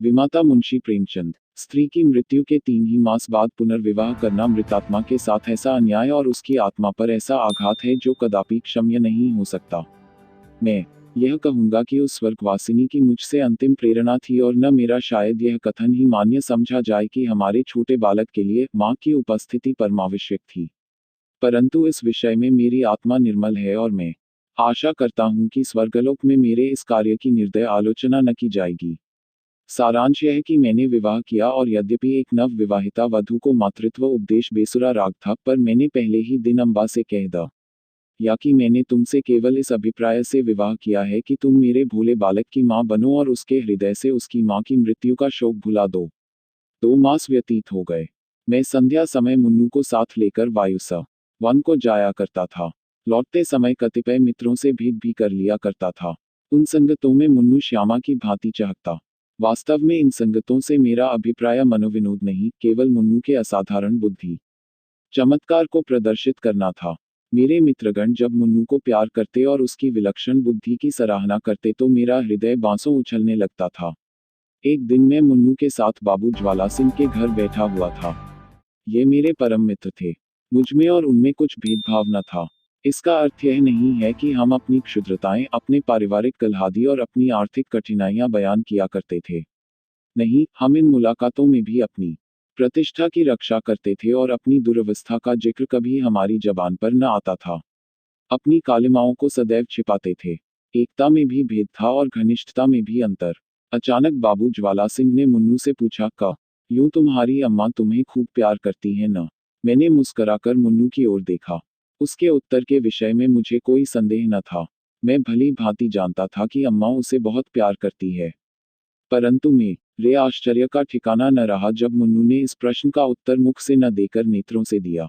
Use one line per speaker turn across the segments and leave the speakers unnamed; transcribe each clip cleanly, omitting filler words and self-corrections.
विमाता मुंशी प्रेमचंद। स्त्री की मृत्यु के 3 ही मास बाद पुनर्विवाह करना मृतात्मा के साथ ऐसा अन्याय और उसकी आत्मा पर ऐसा आघात है जो कदापि क्षम्य नहीं हो सकता। मैं यह कहूंगा कि उस स्वर्गवासिनी की मुझसे अंतिम प्रेरणा थी और न मेरा शायद यह कथन ही मान्य समझा जाए कि हमारे छोटे बालक के लिए मां की उपस्थिति परमावश्यक थी। परंतु इस विषय में मेरी आत्मा निर्मल है और मैं आशा करता हूं कि स्वर्गलोक में मेरे इस कार्य की निर्दय आलोचना न की जाएगी। सारांश यह कि मैंने विवाह किया और यद्यपि एक नव विवाहिता वधू को मातृत्व उपदेश बेसुरा राग था, पर मैंने पहले ही दिन अम्बा से कह द या कि मैंने तुमसे केवल इस अभिप्राय से विवाह किया है कि तुम मेरे भोले बालक की मां बनो और उसके हृदय से उसकी मां की मृत्यु का शोक भुला दो। 2 मास व्यतीत हो गए। मैं संध्या समय मुन्नू को साथ लेकर वायुसा वन को जाया करता था। लौटते समय कतिपय मित्रों से भेंट भी कर लिया करता था। उन संगतों में मुन्नू श्यामा की भांति चहकता। वास्तव में इन संगतों से मेरा अभिप्राय मनोविनोद नहीं, केवल मुन्नू के असाधारण बुद्धि चमत्कार को प्रदर्शित करना था। मेरे मित्रगण जब मुन्नू को प्यार करते और उसकी विलक्षण बुद्धि की सराहना करते तो मेरा हृदय बांसों उछलने लगता था। एक दिन मैं मुन्नू के साथ बाबू ज्वाला सिंह के घर बैठा हुआ था। ये मेरे परम मित्र थे। मुझमें और उनमें कुछ भेदभाव न था। इसका अर्थ यह नहीं है कि हम अपनी क्षुद्रताएं, अपने पारिवारिक कलहादी और अपनी आर्थिक कठिनाइयां बयान किया करते थे। नहीं, हम इन मुलाकातों में भी अपनी प्रतिष्ठा की रक्षा करते थे और अपनी दुरवस्था का जिक्र कभी हमारी जबान पर न आता था। अपनी कालिमाओं को सदैव छिपाते थे। एकता में भी भेद था और घनिष्ठता में भी अंतर। अचानक बाबू ज्वाला सिंह ने मुन्नू से पूछा, क यूं तुम्हारी अम्मा तुम्हें खूब प्यार करती हैं न? मैंने मुस्कराकर मुन्नू की ओर देखा। उसके उत्तर के विषय में मुझे कोई संदेह न था। मैं भली भांति जानता था कि अम्मा उसे बहुत प्यार करती है। परंतु मेरे आश्चर्य का ठिकाना न रहा जब मुन्नू ने इस प्रश्न का उत्तर मुख से न देकर नेत्रों से दिया।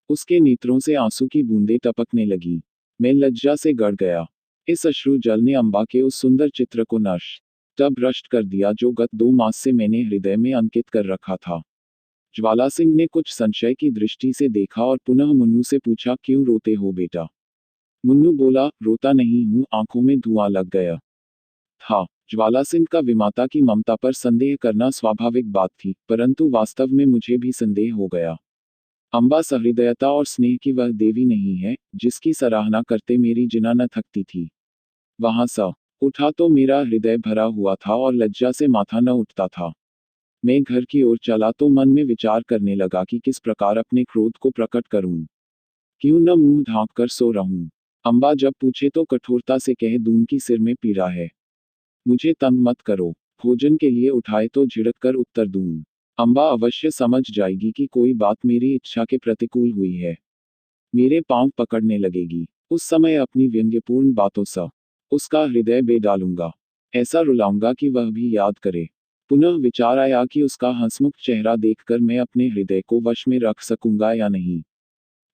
उसके नेत्रों से आंसू की बूंदें टपकने लगी। मैं लज्जा से गड़ गया। इस अश्रु जल ने अम्बा के उस सुंदर चित्र को नष्ट तब भ्रष्ट कर दिया जो गत 2 मास से मैंने हृदय में अंकित कर रखा था। ज्वाला सिंह ने कुछ संशय की दृष्टि से देखा और पुनः मुन्नू से पूछा, क्यों रोते हो बेटा? मुन्नू बोला, रोता नहीं हूं, आंखों में धुआं लग गया था। ज्वाला सिंह का विमाता की ममता पर संदेह करना स्वाभाविक बात थी, परंतु वास्तव में मुझे भी संदेह हो गया। अम्बा सहृदयता और स्नेह की वह देवी नहीं है, जिसकी सराहना करते मेरी जिना न थकती थी। वहां स उठा तो मेरा हृदय भरा हुआ था और लज्जा से माथा न उठता था। मैं घर की ओर चला तो मन में विचार करने लगा कि किस प्रकार अपने क्रोध को प्रकट करूं। क्यों न मुंह ढांक कर सो रहूं। अम्बा जब पूछे तो कठोरता से कह दूं कि सिर में पीड़ा है। मुझे तंग मत करो। भोजन के लिए उठाए तो झिड़क कर उत्तर दूं। अम्बा अवश्य समझ जाएगी कि कोई बात मेरी इच्छा के प्रतिकूल हुई है। मेरे पांव पकड़ने लगेगी। उस समय अपनी व्यंग्यपूर्ण बातों से उसका हृदय बे डालूंगा। ऐसा रुलाऊंगा कि वह भी याद करे। पुनः विचार आया कि उसका हंसमुख चेहरा देखकर मैं अपने हृदय को वश में रख सकूंगा या नहीं।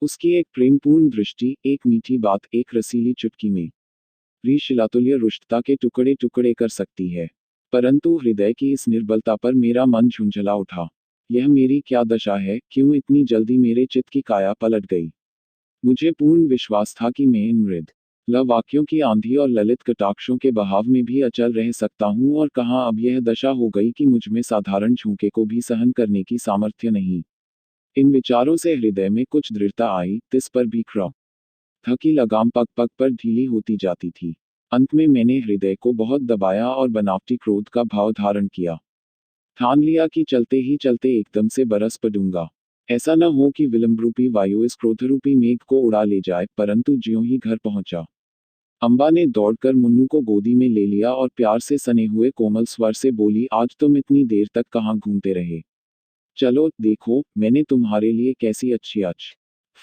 उसकी एक प्रेमपूर्ण दृष्टि, एक मीठी बात, एक रसीली चुटकी में शिलातुल्य रुष्टता के टुकड़े टुकड़े कर सकती है। परंतु हृदय की इस निर्बलता पर मेरा मन झुंझला उठा। यह मेरी क्या दशा है, क्यों इतनी जल्दी मेरे चित्त की काया पलट गई। मुझे पूर्ण विश्वास था कि मैं इन मृद वाक्यों की आंधी और ललित कटाक्षों के बहाव में भी अचल रह सकता हूं, और कहां अब यह दशा हो गई कि मुझमें साधारण झोंके को भी सहन करने की सामर्थ्य नहीं। इन विचारों से हृदय में कुछ दृढ़ता आई, तिस पर भी थकी लगाम पग पग पर ढीली होती जाती थी। अंत में मैंने हृदय को बहुत दबाया और बनावटी क्रोध का भाव धारण किया। ठान लिया कि चलते ही चलते एकदम से बरस पड़ूंगा। ऐसा न हो कि विलंबरूपी वायु इस क्रोधरूपी मेघ को उड़ा ले जाए। परंतु ज्यों ही घर पहुंचा, अम्बा ने दौड़कर मुन्नू को गोदी में ले लिया और प्यार से सने हुए कोमल स्वर से बोली, आज तुम इतनी देर तक कहाँ घूमते रहे? चलो देखो, मैंने तुम्हारे लिए कैसी अच्छी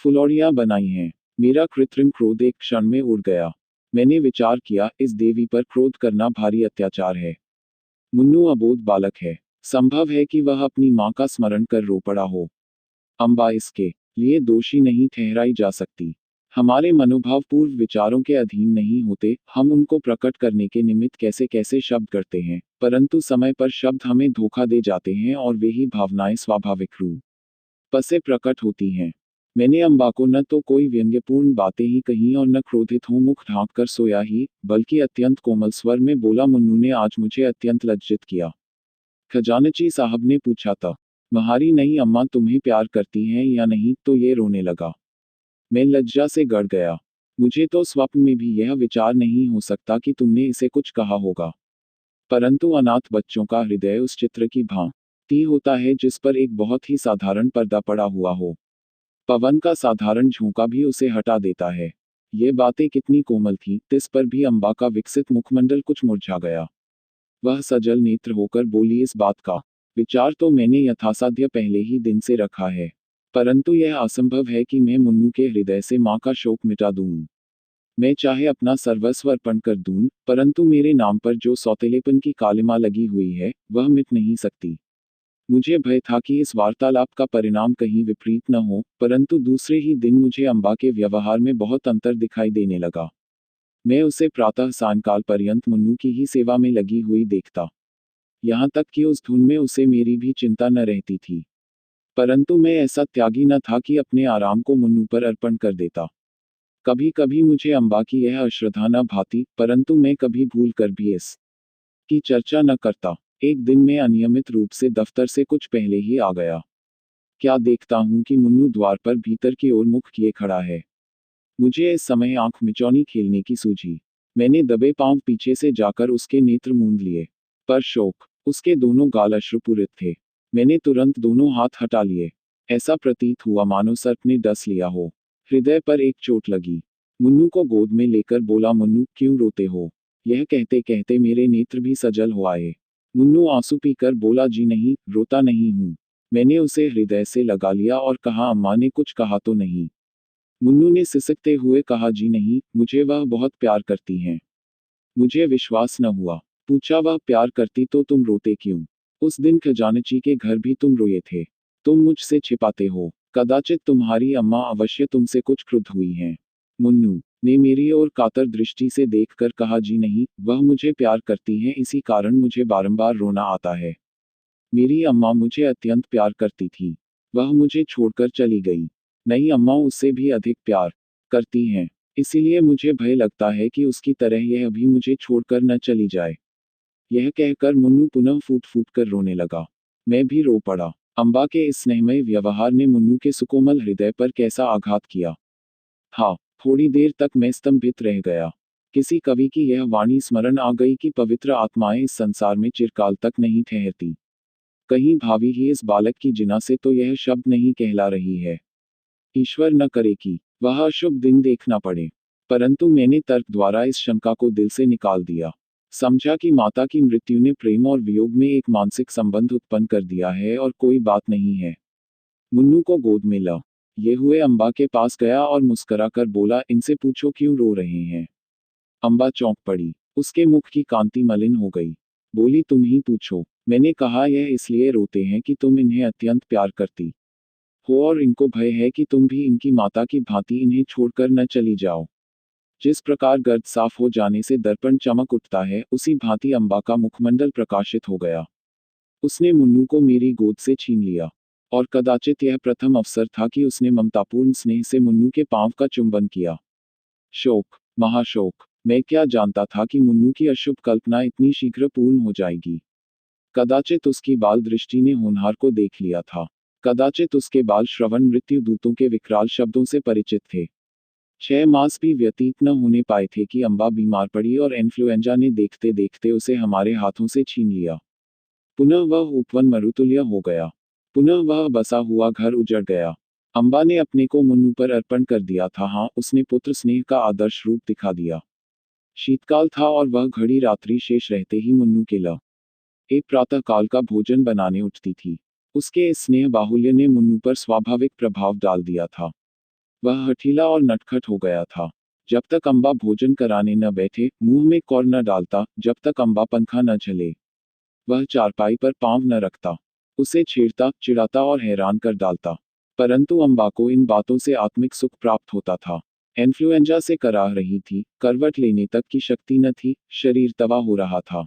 फुलौड़ियां बनाई हैं। मेरा कृत्रिम क्रोध एक क्षण में उड़ गया। मैंने विचार किया, इस देवी पर क्रोध करना भारी अत्याचार है। मुन्नू अबोध बालक है। संभव है कि वह अपनी मां का स्मरण कर रो पड़ा हो। अम्बा इसके लिए दोषी नहीं ठहराई जा सकती। हमारे मनोभाव पूर्व विचारों के अधीन नहीं होते। हम उनको प्रकट करने के निमित्त कैसे कैसे शब्द करते हैं, परंतु समय पर शब्द हमें धोखा दे जाते हैं और वे ही भावनाएं स्वाभाविक रूप से प्रकट होती हैं। मैंने अम्बा को न तो कोई व्यंग्यपूर्ण बातें ही कहीं और न क्रोधित हो मुख ढांक कर सोया ही, बल्कि अत्यंत कोमल स्वर में बोला, मुन्नू ने आज मुझे अत्यंत लज्जित किया। खजानची साहब ने पूछा था। तुम्हारी नई अम्मा तुम्हें प्यार करती हैं या नहीं? तो ये रोने लगा। मैं लज्जा से गड़ गया। मुझे तो स्वप्न में भी यह विचार नहीं हो सकता कि तुमने इसे कुछ कहा होगा। परंतु अनाथ बच्चों का हृदय उस चित्र की भांति होता है जिस पर एक बहुत ही साधारण पर्दा पड़ा हुआ हो। पवन का साधारण झोंका भी उसे हटा देता है। ये बातें कितनी कोमल थी, इस पर भी अम्बा का विकसित मुखमंडल कुछ मुरझा गया। वह सजल नेत्र होकर बोली, इस बात का विचार तो मैंने यथासाध्य पहले ही दिन से रखा है। परंतु यह असंभव है कि मैं मुन्नू के हृदय से माँ का शोक मिटा दूं। मैं चाहे अपना सर्वस्व अर्पण कर दूं, परंतु मेरे नाम पर जो सौतेलेपन की कालिमा लगी हुई है, वह मिट नहीं सकती। मुझे भय था कि इस वार्तालाप का परिणाम कहीं विपरीत न हो, परंतु दूसरे ही दिन मुझे अम्बा के व्यवहार में बहुत अंतर दिखाई देने लगा। मैं उसे प्रातः सायंकाल पर्यंत मुन्नू की ही सेवा में लगी हुई देखता। यहाँ तक कि उस धुन में उसे मेरी भी चिंता न रहती थी। परंतु मैं ऐसा त्यागी न था कि अपने आराम को मुन्नू पर अर्पण कर देता। कभी कभी मुझे अम्बा की यह अश्रद्धा न भाती, परंतु मैं कभी भूल कर भी इस की चर्चा न करता। एक दिन मैं अनियमित रूप से दफ्तर से कुछ पहले ही आ गया। क्या देखता हूँ कि मुन्नू द्वार पर भीतर की ओर मुख किए खड़ा है। मुझे इस समय आंख मिचौनी खेलने की सूझी। मैंने दबे पांव पीछे से जाकर उसके नेत्र मूंद लिए। पर शोक, उसके दोनों गाल अश्रुपूरित थे। मैंने तुरंत दोनों हाथ हटा लिए। ऐसा प्रतीत हुआ मानो सर्प ने डस लिया हो। हृदय पर एक चोट लगी। मुन्नू को गोद में लेकर बोला, मुन्नू क्यों रोते हो? यह कहते कहते मेरे नेत्र भी सजल हो आए। मुन्नू आंसू पीकर बोला, जी नहीं, रोता नहीं हूँ। मैंने उसे हृदय से लगा लिया और कहा, अम्मा ने कुछ कहा तो नहीं? मुन्नू ने सिसकते हुए कहा, जी नहीं, मुझे वह बहुत प्यार करती हैं। मुझे विश्वास न हुआ। पूछा, वह प्यार करती तो तुम रोते क्यों? उस दिन खजानची के घर भी तुम रोए थे। तुम मुझसे छिपाते हो। कदाचित तुम्हारी अम्मा अवश्य तुमसे कुछ क्रुद्ध हुई हैं। मुन्नू ने मेरी ओर कातर दृष्टि से देखकर कहा, जी नहीं, वह मुझे प्यार करती हैं, इसी कारण मुझे बारंबार रोना आता है। मेरी अम्मा मुझे अत्यंत प्यार करती थी। वह मुझे छोड़कर चली गई। नई अम्मा उससे भी अधिक प्यार करती हैं। इसीलिए मुझे भय लगता है कि उसकी तरह यह भी मुझे छोड़कर न चली जाए। यह कहकर मुन्नू पुनः फूट फूट कर रोने लगा। मैं भी रो पड़ा। अम्बा के इस स्नेहमय व्यवहार ने मुन्नू के सुकोमल हृदय पर कैसा आघात किया था। थोड़ी देर तक मैं स्तंभित रह गया। किसी कवि की यह वाणी स्मरण आ गई कि पवित्र आत्माएं इस संसार में चिरकाल तक नहीं ठहरती। कहीं भावी ही इस बालक की जिना से तो यह शब्द नहीं कहला रही है। ईश्वर न करे कि वह अशुभ दिन देखना पड़े। परंतु मैंने तर्क द्वारा इस शंका को दिल से निकाल दिया। समझा कि माता की मृत्यु ने प्रेम और वियोग में एक मानसिक संबंध उत्पन्न कर दिया है और कोई बात नहीं है। मुन्नू को गोद में ला ये हुए अम्बा के पास गया और मुस्करा कर बोला, इनसे पूछो क्यों रो रहे हैं। अम्बा चौंक पड़ी। उसके मुख की कांति मलिन हो गई। बोली, तुम ही पूछो। मैंने कहा, यह इसलिए रोते हैं कि तुम इन्हें अत्यंत प्यार करती हो और इनको भय है कि तुम भी इनकी माता की भांति इन्हें छोड़कर न चली जाओ। जिस प्रकार गर्द साफ हो जाने से दर्पण चमक उठता है, उसी भांति अम्बा का मुखमंडल प्रकाशित हो गया। उसने मुन्नू को मेरी गोद से छीन लिया। और कदाचित यह प्रथम अवसर था कि उसने ममतापूर्ण स्नेह से मुन्नू के पांव का चुंबन किया। शोक, महाशोक। मैं क्या जानता था कि मुन्नू की अशुभ कल्पना इतनी शीघ्र पूर्ण हो जाएगी। कदाचित उसकी बाल दृष्टि ने होनहार को देख लिया था। कदाचित उसके बाल श्रवण मृत्यु दूतों के विकराल शब्दों से परिचित थे। 6 मास भी व्यतीत न होने पाए थे कि अम्बा बीमार पड़ी और इन्फ्लुएंजा ने देखते देखते उसे हमारे हाथों से छीन लिया। पुनः वह उपवन मरुतुल्य हो गया। पुनः वह बसा हुआ घर उजड़ गया। अम्बा ने अपने को मुन्नू पर अर्पण कर दिया था। हाँ, उसने पुत्र स्नेह का आदर्श रूप दिखा दिया। शीतकाल था और वह घड़ी रात्रि शेष रहते ही मुन्नू के ल एक प्रातः काल का भोजन बनाने उठती थी। उसके इस स्नेह बाहुल्य ने मुन्नू पर स्वाभाविक प्रभाव डाल दिया था। वह हठीला और नटखट हो गया था। जब तक अम्बा भोजन कराने न बैठे, मुंह में कौर न डालता, जब तक अम्बा पंखा न झले, वह चारपाई पर पांव न रखता। उसे छेड़ता, चिढ़ाता और हैरान कर डालता। परंतु अम्बा को इन बातों से आत्मिक सुख प्राप्त होता था। इन्फ्लुएंजा से कराह रही थी, करवट लेने तक की शक्ति न थी, शरीर तवा हो रहा था।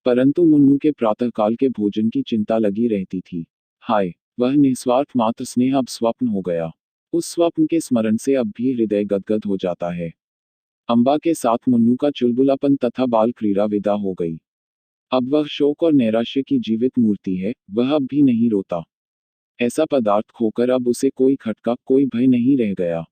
परंतु मुन्नू के प्रातःकाल के भोजन की चिंता लगी रहती थी। हाय, वह निस्वार्थ मात्र स्नेह अब स्वप्न हो गया। उस स्वप्न के स्मरण से अब भी हृदय गदगद हो जाता है। अम्बा के साथ मुन्नू का चुलबुलापन तथा बाल क्रीड़ा विदा हो गई। अब वह शोक और नैराश्य की जीवित मूर्ति है, वह अब भी नहीं रोता। ऐसा पदार्थ खोकर अब उसे कोई खटका, कोई भय नहीं रह गया।